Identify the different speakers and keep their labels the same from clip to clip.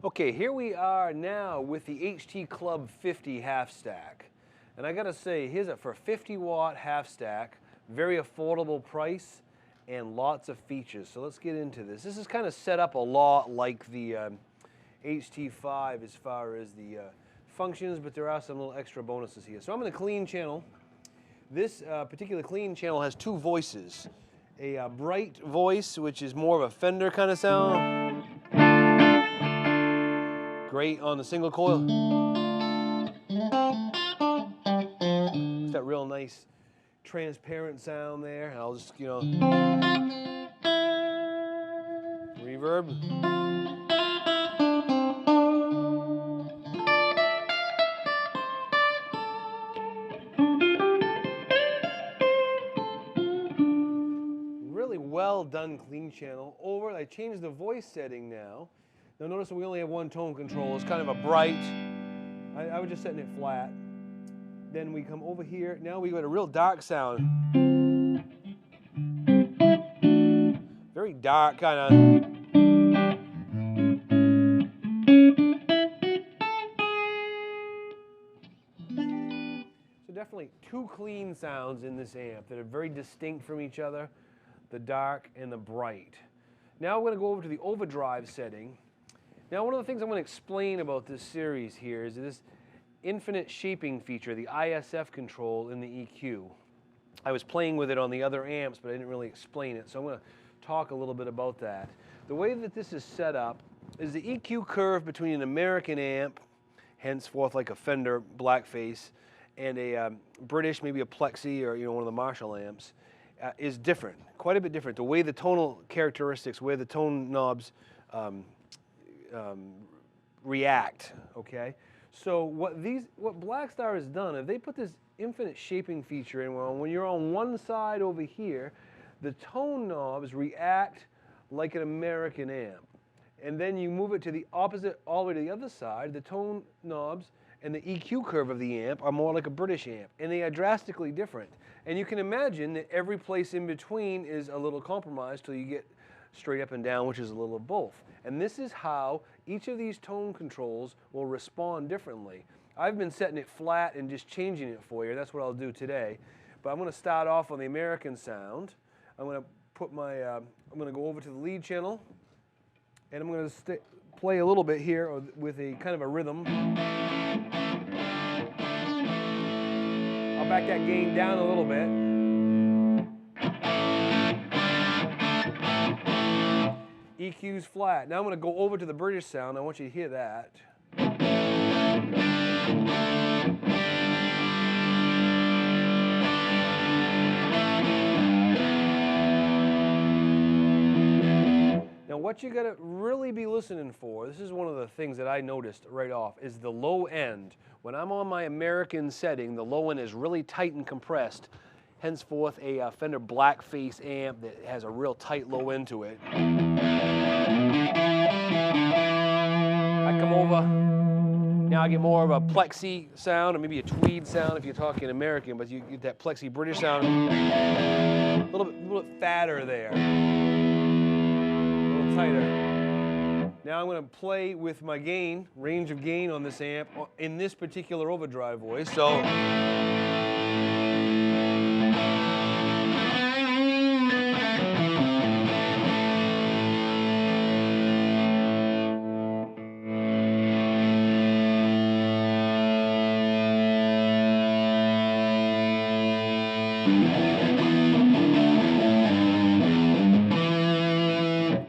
Speaker 1: Okay, here we are now with the HT50 half stack. And I gotta say, here's for a 50-watt half stack, very affordable price and lots of features. So let's get into this. This is kind of set up a lot like the HT5 as far as the functions, but there are some little extra bonuses here. So I'm in the clean channel. This particular clean channel has two voices. A bright voice, which is more of a Fender kind of sound. Great on the single coil. It's that real nice transparent sound there. I'll just, reverb. Really well done clean channel. Over, I changed the voice setting now. Now notice we only have one tone control. It's kind of a bright. I was just setting it flat. Then we come over here. Now we got a real dark sound. Very dark kind of. So definitely two clean sounds in this amp that are very distinct from each other, the dark and the bright. Now we're going to go over to the overdrive setting. Now one of the things I'm going to explain about this series here is this infinite shaping feature, the ISF control in the EQ. I was playing with it on the other amps, but I didn't really explain it, so I'm going to talk a little bit about that. The way that this is set up is the EQ curve between an American amp, henceforth like a Fender Blackface, and a British, maybe a Plexi or one of the Marshall amps, is different, quite a bit different. The way the tonal characteristics, where the tone knobs react, okay? So what Blackstar has done, if they put this infinite shaping feature in, well, when you're on one side over here, the tone knobs react like an American amp. And then you move it to the opposite, all the way to the other side, the tone knobs and the EQ curve of the amp are more like a British amp, and they are drastically different. And you can imagine that every place in between is a little compromised till you get straight up and down, which is a little of both. And this is how each of these tone controls will respond differently. I've been setting it flat and just changing it for you. That's what I'll do today. But I'm going to start off on the American sound. I'm going to put my, I'm going to go over to the lead channel, and I'm going to play a little bit here with a kind of a rhythm. I'll back that gain down a little bit. EQ's flat. Now I'm going to go over to the British sound. I want you to hear that. Now what you got to really be listening for, this is one of the things that I noticed right off, is the low end. When I'm on my American setting, the low end is really tight and compressed. Henceforth, a Fender Blackface amp that has a real tight low end to it. I come over, now I get more of a Plexi sound, or maybe a tweed sound if you're talking American, but you get that Plexi British sound, a little bit fatter there, a little tighter. Now I'm going to play with my gain, range of gain on this amp, in this particular overdrive voice. So.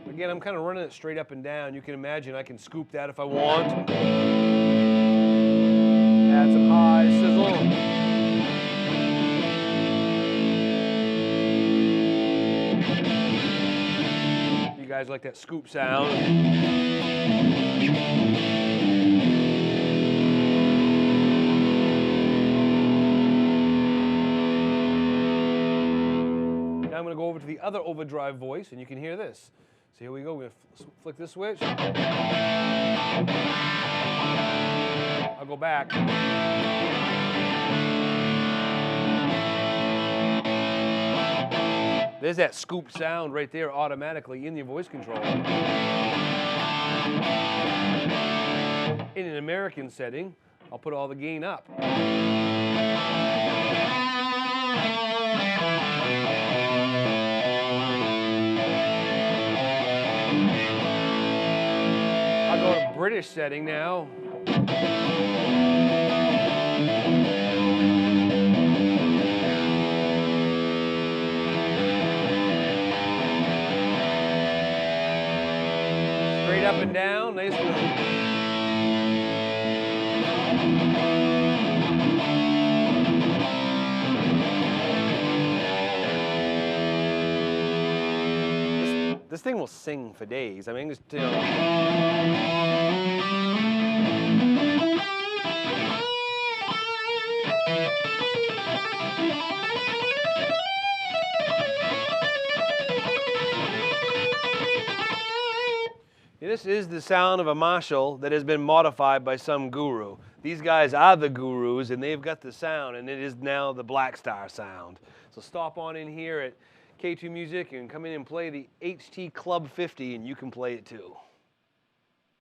Speaker 1: Again, I'm kind of running it straight up and down. You can imagine I can scoop that if I want. Add some high sizzle. You guys like that scoop sound? I'm going to go over to the other overdrive voice, and you can hear this. So here we go. We're going to flick this switch. I'll go back. There's that scoop sound right there automatically in your voice control. In an American setting, I'll put all the gain up. I'll go to British setting now. Straight up and down, nice groove. This thing will sing for days. I mean, just, you know. This is the sound of a Marshall that has been modified by some guru. These guys are the gurus, and they've got the sound, and it is now the Blackstar sound. So stop on in here at K2 Music and come in and play the HT Club 50, and you can play it too.